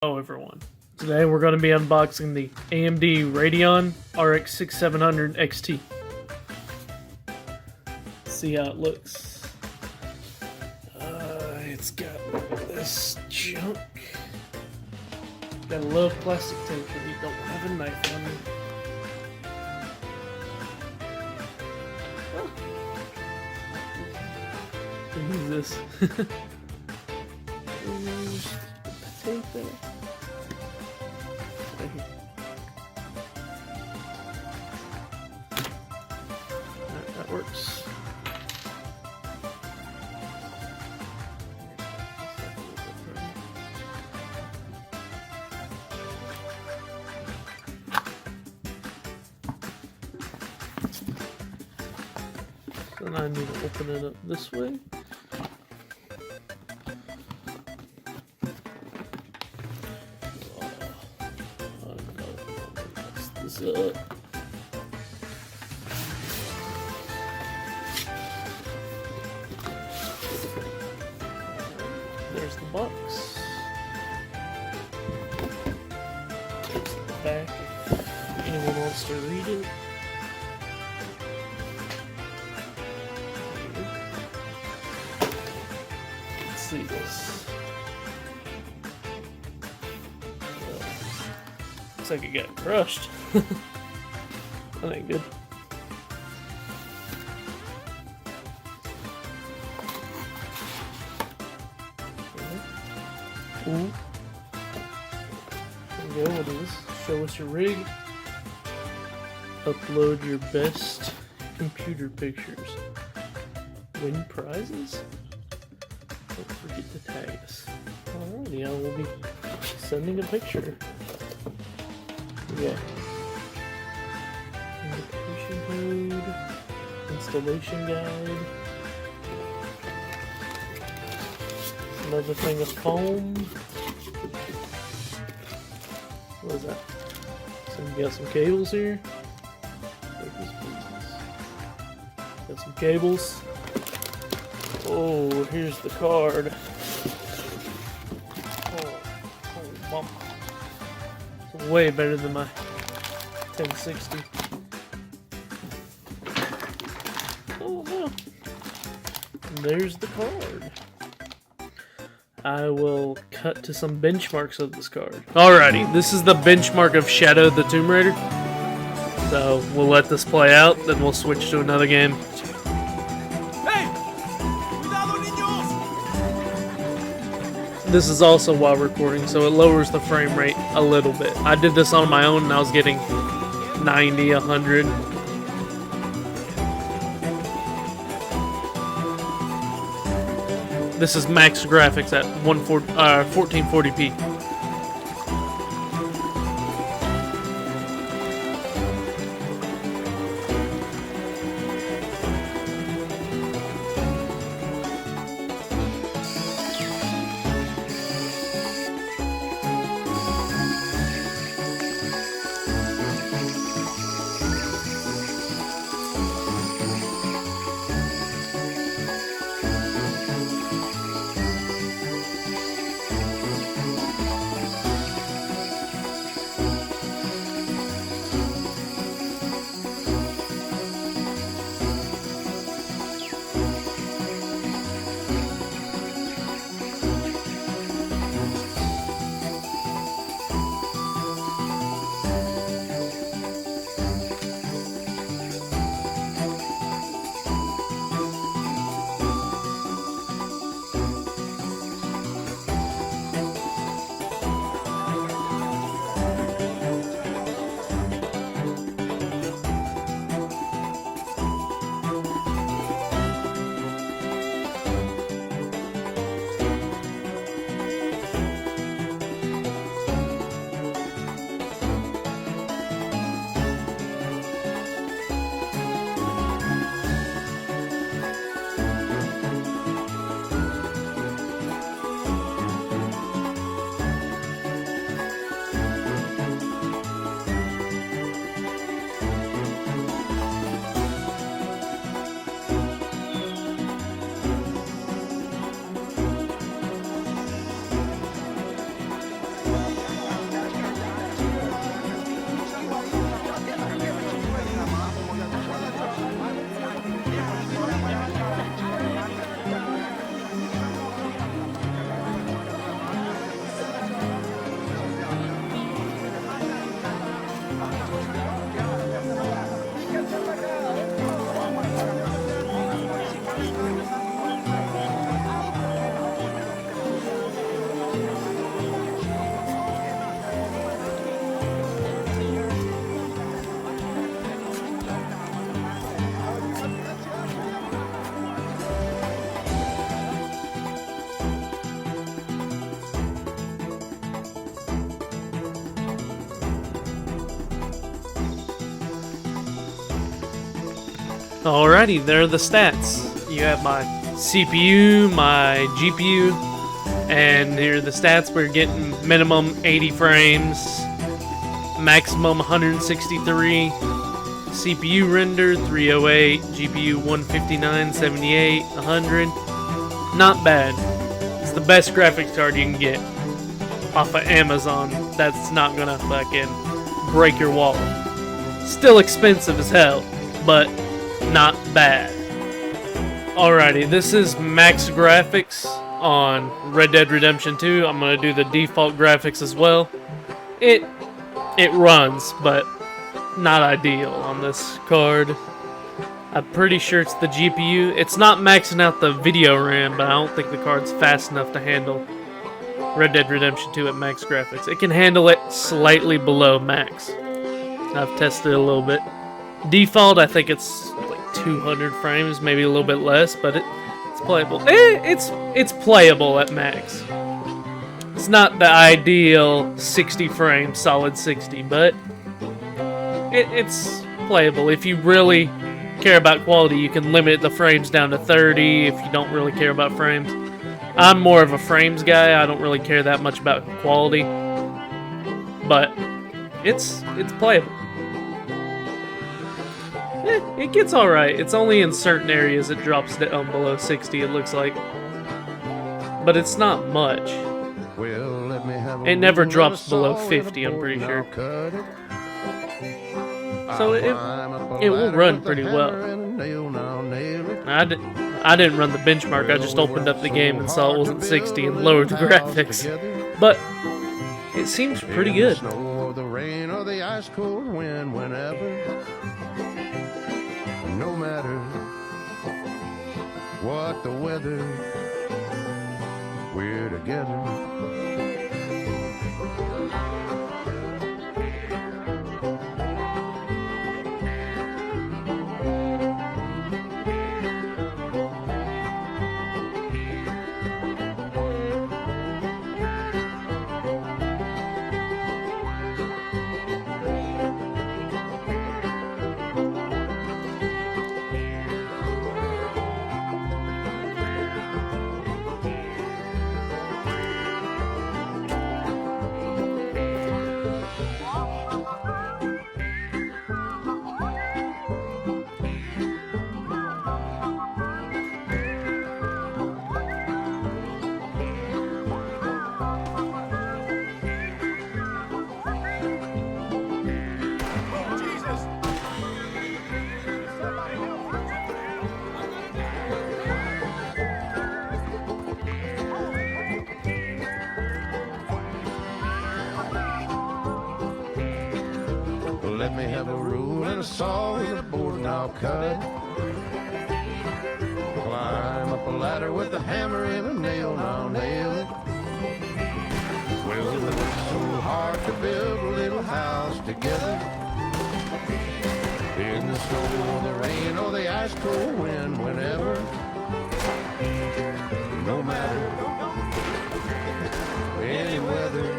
Hello everyone. Today we're going to be unboxing the AMD RADEON RX 6700 XT. See how it looks. It's got this junk. Got a little plastic tape because we don't have a knife on me. What is this? Tape there. That works. Then I need to open it up this way. This up. There's the box. There's the back if anyone wants to read it. Let's see this. Looks like it got crushed. That ain't good. Ooh. There we go, what is this? Show us your rig. Upload your best computer pictures. Win prizes? Don't forget to tag us. Alrighty, I will be sending a picture. Yeah. Invitation code. Installation guide. Another thing of foam. What is that? So we got some cables here. Got some cables. Oh, here's the card. Oh, bump. It's way better than my 1060. Oh no. And there's the card. I will cut to some benchmarks of this card. Alrighty, this is the benchmark of Shadow the Tomb Raider. So we'll let this play out, then we'll switch to another game. This is also while recording, so it lowers the frame rate a little bit. I did this on my own and I was getting 90, 100. This is max graphics at 1440p. Alrighty, there are the stats. You have my CPU, my GPU, and here are the stats. We're getting minimum 80 frames, maximum 163, CPU render 308, GPU 159, 78, 100. Not bad. It's the best graphics card you can get off of Amazon. That's not gonna fucking break your wallet. Still expensive as hell, but not bad. Alrighty, this is max graphics on Red Dead Redemption 2. I'm gonna do the default graphics as well. It runs, but not ideal on this card. I'm pretty sure it's the GPU. It's not maxing out the video RAM, but I don't think the card's fast enough to handle Red Dead Redemption 2 at max graphics. It can handle it slightly below max. I've tested it a little bit. Default, I think it's like 200 frames, maybe a little bit less, but it's playable. It's playable at max. It's not the ideal 60 frames, solid 60, but it's playable. If you really care about quality, you can limit the frames down to 30 if you don't really care about frames. I'm more of a frames guy. I don't really care that much about quality, but it's playable. It gets alright. It's only in certain areas it drops down below 60, it looks like. But it's not much. It never drops below 50, I'm pretty sure. So it will run pretty well. I didn't run the benchmark, I just opened up the game and saw it wasn't 60 and lowered the graphics. But it seems pretty good. No matter what the weather, we're together. Let me have a rule and a saw and a board and I'll cut it. Climb up a ladder with a hammer and a nail and I'll nail it. Well, it was so hard to build a little house together. In the snow or the rain or the ice cold wind, whenever. No matter any weather,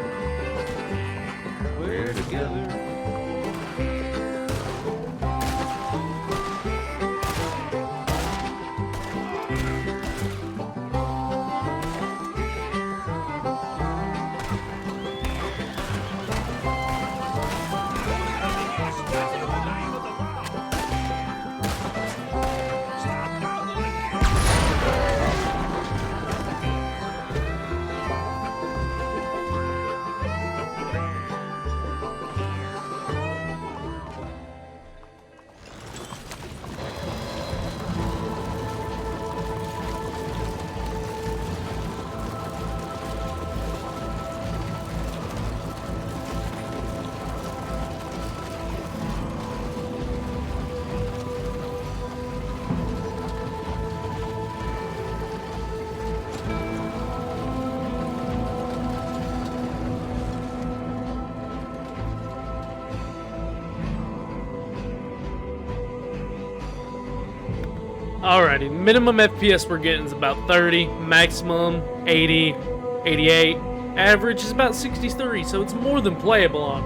we're together. Alrighty, minimum FPS we're getting is about 30, maximum 80, 88, average is about 63, so it's more than playable on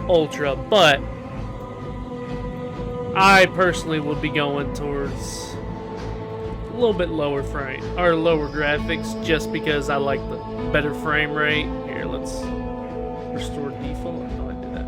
Ultra, but I personally would be going towards a little bit lower frame or lower graphics, just because I like the better frame rate. Here, let's restore default. No, I did that.